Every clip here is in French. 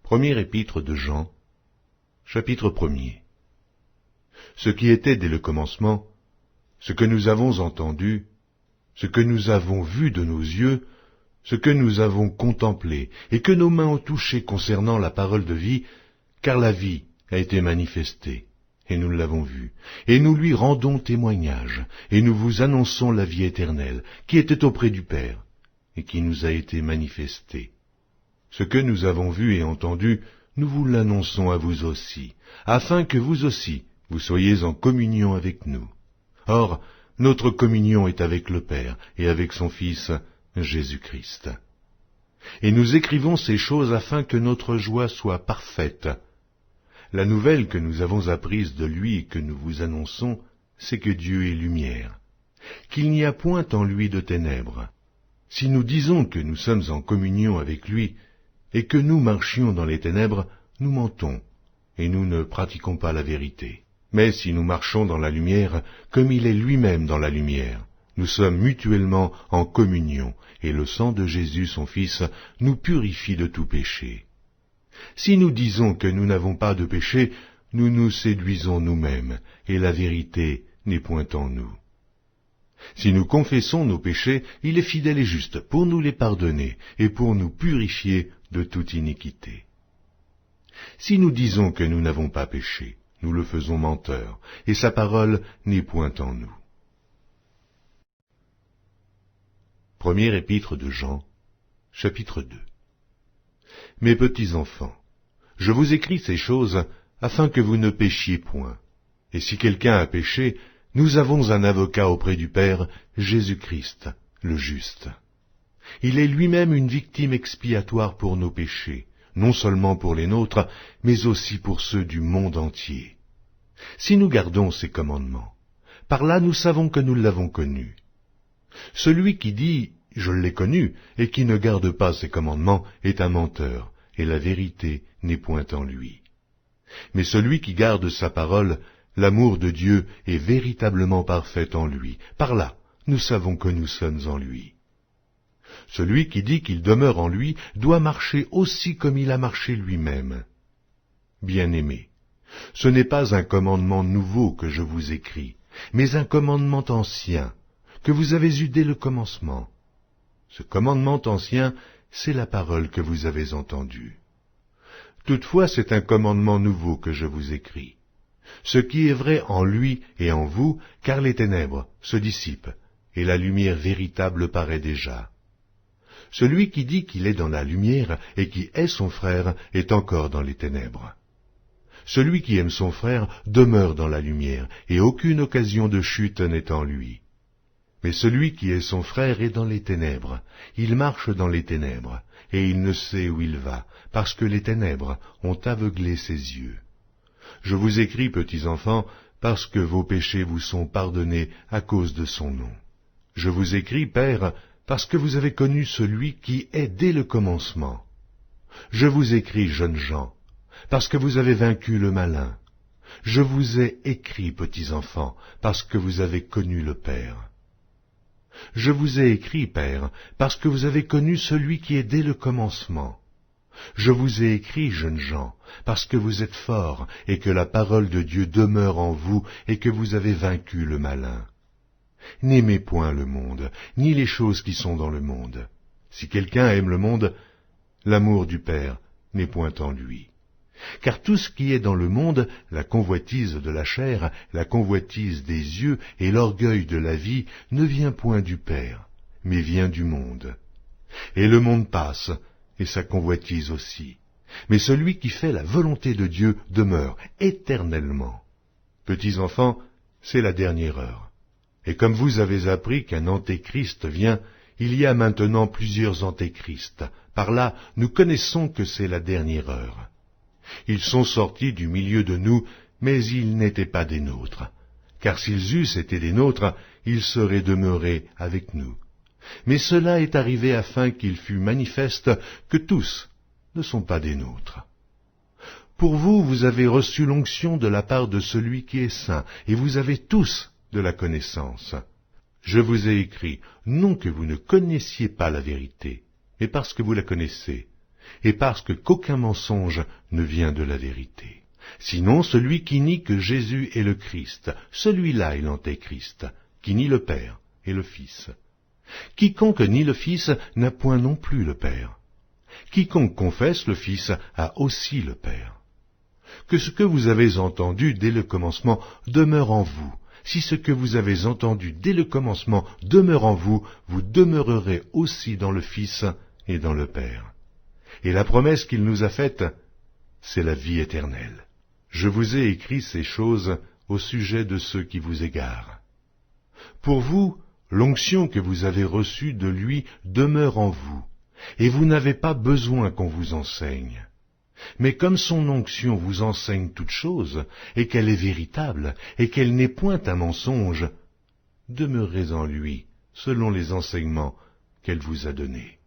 Première épître de Jean, chapitre 1er. Ce qui était dès le commencement, ce que nous avons entendu, ce que nous avons vu de nos yeux, ce que nous avons contemplé, et que nos mains ont touché concernant la parole de vie, car la vie a été manifestée, et nous l'avons vue, et nous lui rendons témoignage, et nous vous annonçons la vie éternelle, qui était auprès du Père, et qui nous a été manifestée. Ce que nous avons vu et entendu, nous vous l'annonçons à vous aussi, afin que vous aussi, vous soyez en communion avec nous. Or, notre communion est avec le Père et avec son Fils, Jésus-Christ. Et nous écrivons ces choses afin que notre joie soit parfaite. La nouvelle que nous avons apprise de lui et que nous vous annonçons, c'est que Dieu est lumière, qu'il n'y a point en lui de ténèbres. Si nous disons que nous sommes en communion avec lui, et que nous marchions dans les ténèbres, nous mentons, et nous ne pratiquons pas la vérité. Mais si nous marchons dans la lumière, comme il est lui-même dans la lumière, nous sommes mutuellement en communion, et le sang de Jésus, son Fils, nous purifie de tout péché. Si nous disons que nous n'avons pas de péché, nous nous séduisons nous-mêmes, et la vérité n'est point en nous. Si nous confessons nos péchés, il est fidèle et juste pour nous les pardonner et pour nous purifier de toute iniquité. Si nous disons que nous n'avons pas péché, nous le faisons menteur, et sa parole n'est point en nous. Première épître de Jean, chapitre 2. Mes petits enfants, je vous écris ces choses afin que vous ne péchiez point. Et si quelqu'un a péché, nous avons un avocat auprès du Père, Jésus-Christ, le juste. Il est lui-même une victime expiatoire pour nos péchés, non seulement pour les nôtres, mais aussi pour ceux du monde entier. Si nous gardons ses commandements, par là nous savons que nous l'avons connu. Celui qui dit « je l'ai connu » et qui ne garde pas ses commandements est un menteur, et la vérité n'est point en lui. Mais celui qui garde sa parole, l'amour de Dieu est véritablement parfait en lui. Par là, nous savons que nous sommes en lui. Celui qui dit qu'il demeure en lui doit marcher aussi comme il a marché lui-même. Bien-aimés, ce n'est pas un commandement nouveau que je vous écris, mais un commandement ancien, que vous avez eu dès le commencement. Ce commandement ancien, c'est la parole que vous avez entendue. Toutefois, c'est un commandement nouveau que je vous écris. Ce qui est vrai en lui et en vous, car les ténèbres se dissipent, et la lumière véritable paraît déjà. Celui qui dit qu'il est dans la lumière et qui est son frère est encore dans les ténèbres. Celui qui aime son frère demeure dans la lumière, et aucune occasion de chute n'est en lui. Mais celui qui est son frère est dans les ténèbres, il marche dans les ténèbres, et il ne sait où il va, parce que les ténèbres ont aveuglé ses yeux. Je vous écris, petits enfants, parce que vos péchés vous sont pardonnés à cause de son nom. Je vous écris, Père, parce que vous avez connu celui qui est dès le commencement. Je vous écris, jeunes gens, parce que vous avez vaincu le malin. Je vous ai écrit, petits enfants, parce que vous avez connu le Père. Je vous ai écrit, Père, parce que vous avez connu celui qui est dès le commencement. Je vous ai écrit, jeunes gens, parce que vous êtes forts, et que la parole de Dieu demeure en vous, et que vous avez vaincu le malin. N'aimez point le monde, ni les choses qui sont dans le monde. Si quelqu'un aime le monde, l'amour du Père n'est point en lui. Car tout ce qui est dans le monde, la convoitise de la chair, la convoitise des yeux et l'orgueil de la vie, ne vient point du Père, mais vient du monde. Et le monde passe, et sa convoitise aussi. Mais celui qui fait la volonté de Dieu demeure éternellement. Petits enfants, c'est la dernière heure. Et comme vous avez appris qu'un antéchrist vient, il y a maintenant plusieurs antéchrists. Par là, nous connaissons que c'est la dernière heure. Ils sont sortis du milieu de nous, mais ils n'étaient pas des nôtres. Car s'ils eussent été des nôtres, ils seraient demeurés avec nous. Mais cela est arrivé afin qu'il fût manifeste que tous ne sont pas des nôtres. Pour vous, vous avez reçu l'onction de la part de celui qui est saint, et vous avez tous de la connaissance. Je vous ai écrit, non que vous ne connaissiez pas la vérité, mais parce que vous la connaissez, et parce qu'aucun mensonge ne vient de la vérité. Sinon, celui qui nie que Jésus est le Christ, celui-là est l'Antéchrist, qui nie le Père et le Fils. Quiconque nie le Fils n'a point non plus le Père. Quiconque confesse le Fils a aussi le Père. Que ce que vous avez entendu dès le commencement demeure en vous. Si ce que vous avez entendu dès le commencement demeure en vous, vous demeurerez aussi dans le Fils et dans le Père. Et la promesse qu'il nous a faite, c'est la vie éternelle. Je vous ai écrit ces choses au sujet de ceux qui vous égarent. Pour vous, l'onction que vous avez reçue de lui demeure en vous, et vous n'avez pas besoin qu'on vous enseigne. Mais comme son onction vous enseigne toutes choses, et qu'elle est véritable, et qu'elle n'est point un mensonge, demeurez en lui, selon les enseignements qu'elle vous a donnés.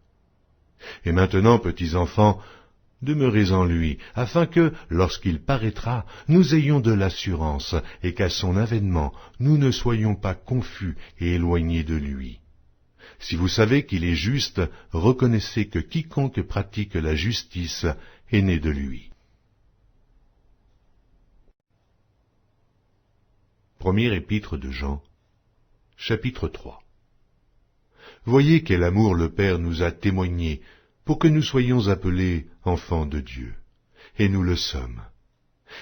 Et maintenant, petits enfants, demeurez en lui, afin que, lorsqu'il paraîtra, nous ayons de l'assurance, et qu'à son avènement, nous ne soyons pas confus et éloignés de lui. Si vous savez qu'il est juste, reconnaissez que quiconque pratique la justice est né de lui. Première épître de Jean, chapitre 3. Voyez quel amour le Père nous a témoigné pour que nous soyons appelés enfants de Dieu. Et nous le sommes.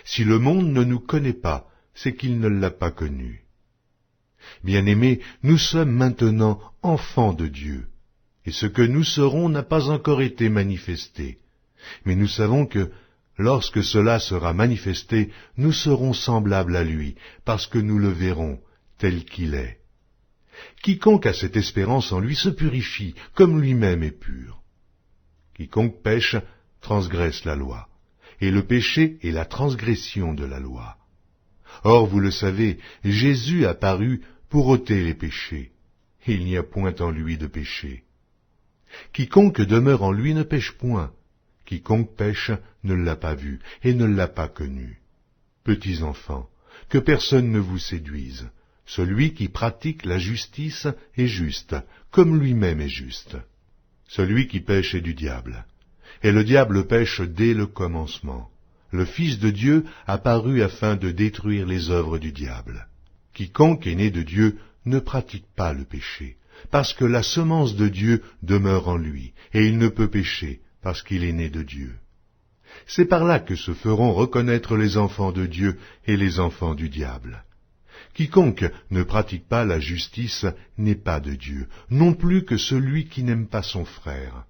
Si le monde ne nous connaît pas, c'est qu'il ne l'a pas connu. Bien-aimés, nous sommes maintenant enfants de Dieu, et ce que nous serons n'a pas encore été manifesté. Mais nous savons que, lorsque cela sera manifesté, nous serons semblables à lui, parce que nous le verrons tel qu'il est. Quiconque a cette espérance en lui se purifie, comme lui-même est pur. Quiconque pêche transgresse la loi, et le péché est la transgression de la loi. Or, vous le savez, Jésus apparut pour ôter les péchés. Il n'y a point en lui de péché. Quiconque demeure en lui ne pêche point. Quiconque pêche ne l'a pas vu et ne l'a pas connu. Petits enfants, que personne ne vous séduise. Celui qui pratique la justice est juste, comme lui-même est juste. Celui qui pêche est du diable. Et le diable pêche dès le commencement. Le Fils de Dieu apparut afin de détruire les œuvres du diable. Quiconque est né de Dieu ne pratique pas le péché, parce que la semence de Dieu demeure en lui, et il ne peut pécher, parce qu'il est né de Dieu. C'est par là que se feront reconnaître les enfants de Dieu et les enfants du diable. Quiconque ne pratique pas la justice n'est pas de Dieu, non plus que celui qui n'aime pas son frère.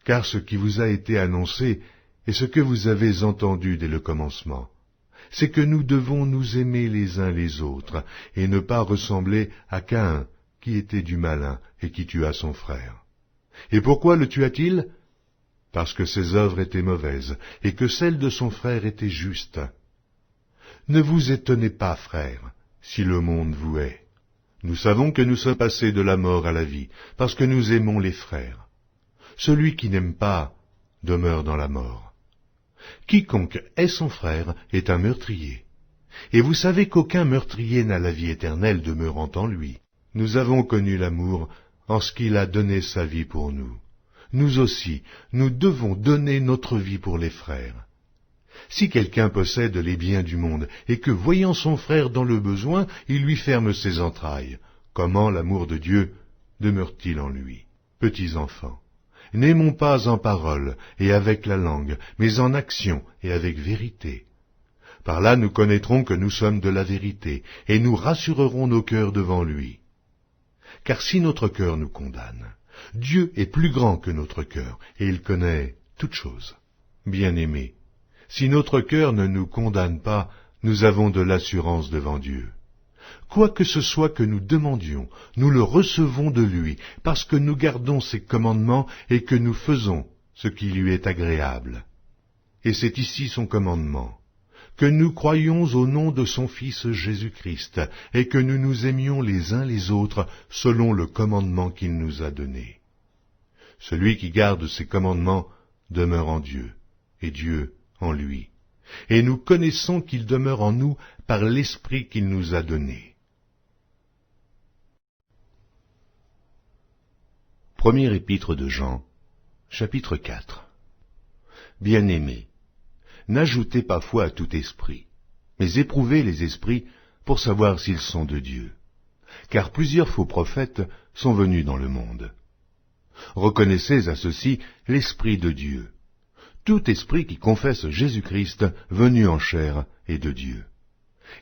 Car ce qui vous a été annoncé est ce que vous avez entendu dès le commencement. C'est que nous devons nous aimer les uns les autres, et ne pas ressembler à Caïn, qui était du malin et qui tua son frère. Et pourquoi le tua-t-il? Parce que ses œuvres étaient mauvaises, et que celles de son frère étaient justes. Ne vous étonnez pas, frères, si le monde vous hait. Nous savons que nous sommes passés de la mort à la vie, parce que nous aimons les frères. Celui qui n'aime pas demeure dans la mort. Quiconque hait son frère est un meurtrier. Et vous savez qu'aucun meurtrier n'a la vie éternelle demeurant en lui. Nous avons connu l'amour en ce qu'il a donné sa vie pour nous. Nous aussi, nous devons donner notre vie pour les frères. Si quelqu'un possède les biens du monde, et que, voyant son frère dans le besoin, il lui ferme ses entrailles, comment l'amour de Dieu demeure-t-il en lui? Petits enfants, n'aimons pas en parole et avec la langue, mais en action et avec vérité. Par là nous connaîtrons que nous sommes de la vérité, et nous rassurerons nos cœurs devant lui. Car si notre cœur nous condamne, Dieu est plus grand que notre cœur, et il connaît toutes choses. Bien-aimés, si notre cœur ne nous condamne pas, nous avons de l'assurance devant Dieu. Quoi que ce soit que nous demandions, nous le recevons de lui, parce que nous gardons ses commandements et que nous faisons ce qui lui est agréable. Et c'est ici son commandement, que nous croyions au nom de son Fils Jésus-Christ, et que nous nous aimions les uns les autres selon le commandement qu'il nous a donné. Celui qui garde ses commandements demeure en Dieu, et Dieu en lui. Et nous connaissons qu'il demeure en nous par l'Esprit qu'il nous a donné. Première épître de Jean, chapitre 4. Bien-aimés, n'ajoutez pas foi à tout esprit, mais éprouvez les esprits pour savoir s'ils sont de Dieu. Car plusieurs faux prophètes sont venus dans le monde. Reconnaissez à ceci l'Esprit de Dieu. Tout esprit qui confesse Jésus-Christ venu en chair est de Dieu.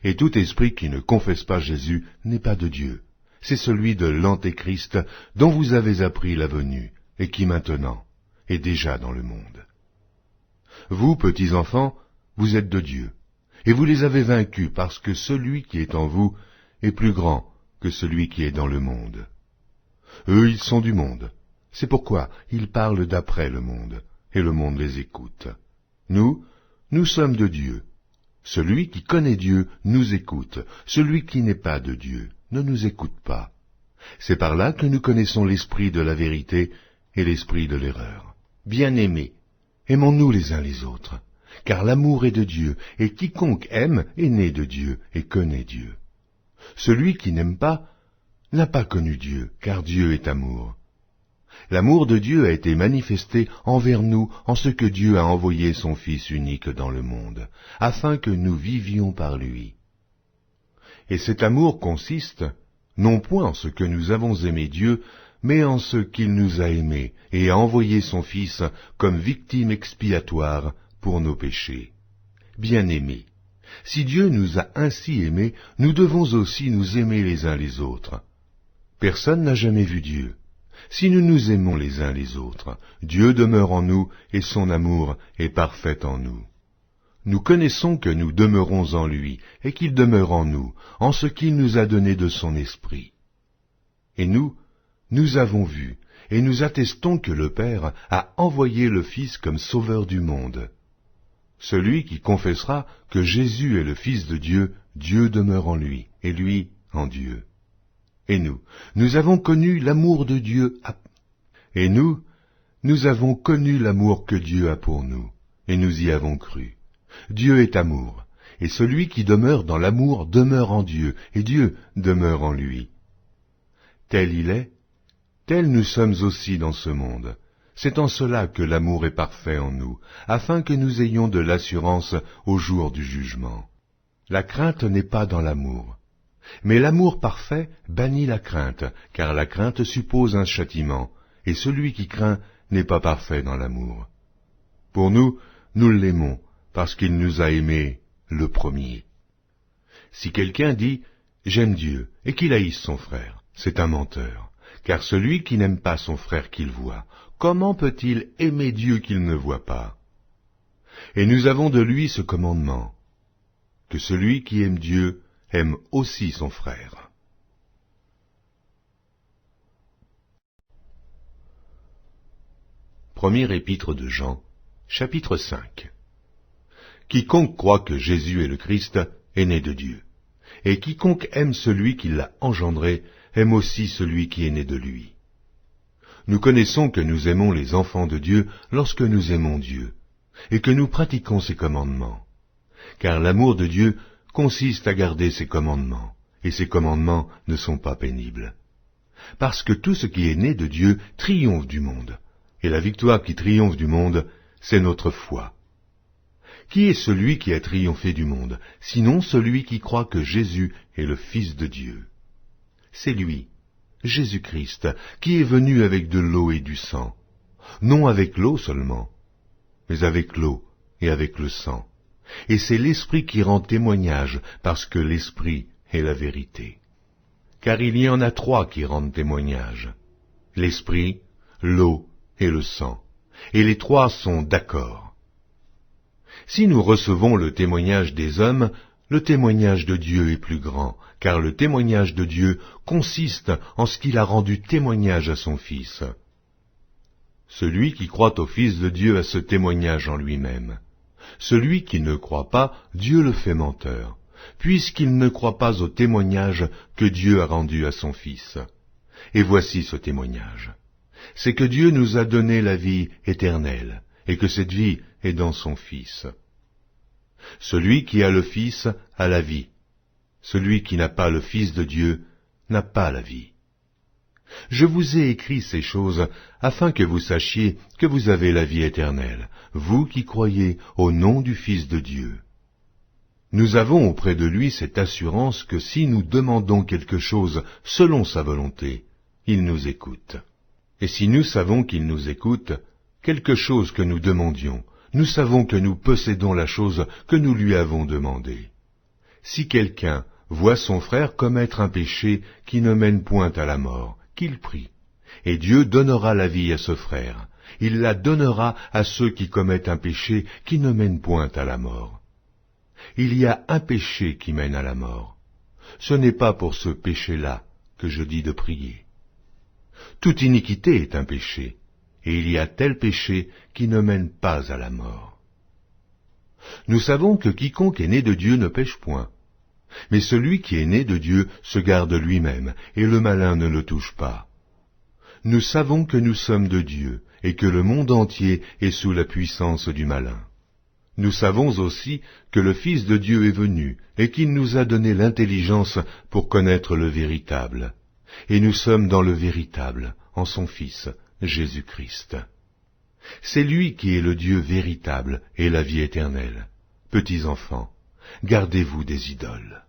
Et tout esprit qui ne confesse pas Jésus n'est pas de Dieu. C'est celui de l'Antéchrist dont vous avez appris la venue, et qui maintenant est déjà dans le monde. Vous, petits enfants, vous êtes de Dieu, et vous les avez vaincus parce que celui qui est en vous est plus grand que celui qui est dans le monde. Eux, ils sont du monde, c'est pourquoi ils parlent d'après le monde, et le monde les écoute. Nous sommes de Dieu. Celui qui connaît Dieu nous écoute, celui qui n'est pas de Dieu ne nous écoute pas. C'est par là que nous connaissons l'esprit de la vérité et l'esprit de l'erreur. Bien-aimés, aimons-nous les uns les autres, car l'amour est de Dieu, et quiconque aime est né de Dieu et connaît Dieu. Celui qui n'aime pas n'a pas connu Dieu, car Dieu est amour. L'amour de Dieu a été manifesté envers nous en ce que Dieu a envoyé son Fils unique dans le monde, afin que nous vivions par lui. Et cet amour consiste, non point en ce que nous avons aimé Dieu, mais en ce qu'il nous a aimés et a envoyé son Fils comme victime expiatoire pour nos péchés. Bien-aimés, si Dieu nous a ainsi aimés, nous devons aussi nous aimer les uns les autres. Personne n'a jamais vu Dieu. Si nous nous aimons les uns les autres, Dieu demeure en nous et son amour est parfait en nous. Nous connaissons que nous demeurons en lui et qu'il demeure en nous, en ce qu'il nous a donné de son esprit. Et nous avons vu et nous attestons que le Père a envoyé le Fils comme sauveur du monde. Celui qui confessera que Jésus est le Fils de Dieu, Dieu demeure en lui et lui en Dieu. Et nous avons connu l'amour de Dieu. Et nous avons connu l'amour que Dieu a pour nous, et nous y avons cru. Dieu est amour, et celui qui demeure dans l'amour demeure en Dieu, et Dieu demeure en lui. Tel il est, tel nous sommes aussi dans ce monde. C'est en cela que l'amour est parfait en nous, afin que nous ayons de l'assurance au jour du jugement. La crainte n'est pas dans l'amour. Mais l'amour parfait bannit la crainte, car la crainte suppose un châtiment, et celui qui craint n'est pas parfait dans l'amour. Pour nous l'aimons, parce qu'il nous a aimés le premier. Si quelqu'un dit « J'aime Dieu » et qu'il haïsse son frère, c'est un menteur, car celui qui n'aime pas son frère qu'il voit, comment peut-il aimer Dieu qu'il ne voit pas? Et nous avons de lui ce commandement, que celui qui aime Dieu aime aussi son frère. Premier épître de Jean, chapitre 5. Quiconque croit que Jésus est le Christ est né de Dieu, et quiconque aime celui qui l'a engendré aime aussi celui qui est né de lui. Nous connaissons que nous aimons les enfants de Dieu lorsque nous aimons Dieu, et que nous pratiquons ses commandements. Car l'amour de Dieu consiste à garder ses commandements, et ses commandements ne sont pas pénibles. Parce que tout ce qui est né de Dieu triomphe du monde, et la victoire qui triomphe du monde, c'est notre foi. Qui est celui qui a triomphé du monde, sinon celui qui croit que Jésus est le Fils de Dieu? C'est lui, Jésus-Christ, qui est venu avec de l'eau et du sang, non avec l'eau seulement, mais avec l'eau et avec le sang. Et c'est l'Esprit qui rend témoignage, parce que l'Esprit est la vérité. Car il y en a trois qui rendent témoignage, l'Esprit, l'eau et le sang, et les trois sont d'accord. Si nous recevons le témoignage des hommes, le témoignage de Dieu est plus grand, car le témoignage de Dieu consiste en ce qu'il a rendu témoignage à son Fils. Celui qui croit au Fils de Dieu a ce témoignage en lui-même. Celui qui ne croit pas, Dieu le fait menteur, puisqu'il ne croit pas au témoignage que Dieu a rendu à son Fils. Et voici ce témoignage. C'est que Dieu nous a donné la vie éternelle, et que cette vie est dans son Fils. Celui qui a le Fils a la vie. Celui qui n'a pas le Fils de Dieu n'a pas la vie. Je vous ai écrit ces choses afin que vous sachiez que vous avez la vie éternelle, vous qui croyez au nom du Fils de Dieu. Nous avons auprès de lui cette assurance que si nous demandons quelque chose selon sa volonté, il nous écoute. Et si nous savons qu'il nous écoute, quelque chose que nous demandions, nous savons que nous possédons la chose que nous lui avons demandée. Si quelqu'un voit son frère commettre un péché qui ne mène point à la mort, qu'il prie, et Dieu donnera la vie à ce frère. Il la donnera à ceux qui commettent un péché qui ne mène point à la mort. Il y a un péché qui mène à la mort. Ce n'est pas pour ce péché-là que je dis de prier. Toute iniquité est un péché, et il y a tel péché qui ne mène pas à la mort. Nous savons que quiconque est né de Dieu ne pêche point, mais celui qui est né de Dieu se garde lui-même, et le malin ne le touche pas. Nous savons que nous sommes de Dieu, et que le monde entier est sous la puissance du malin. Nous savons aussi que le Fils de Dieu est venu, et qu'il nous a donné l'intelligence pour connaître le véritable. Et nous sommes dans le véritable, en son Fils, Jésus-Christ. C'est lui qui est le Dieu véritable et la vie éternelle. Petits enfants, gardez-vous des idoles.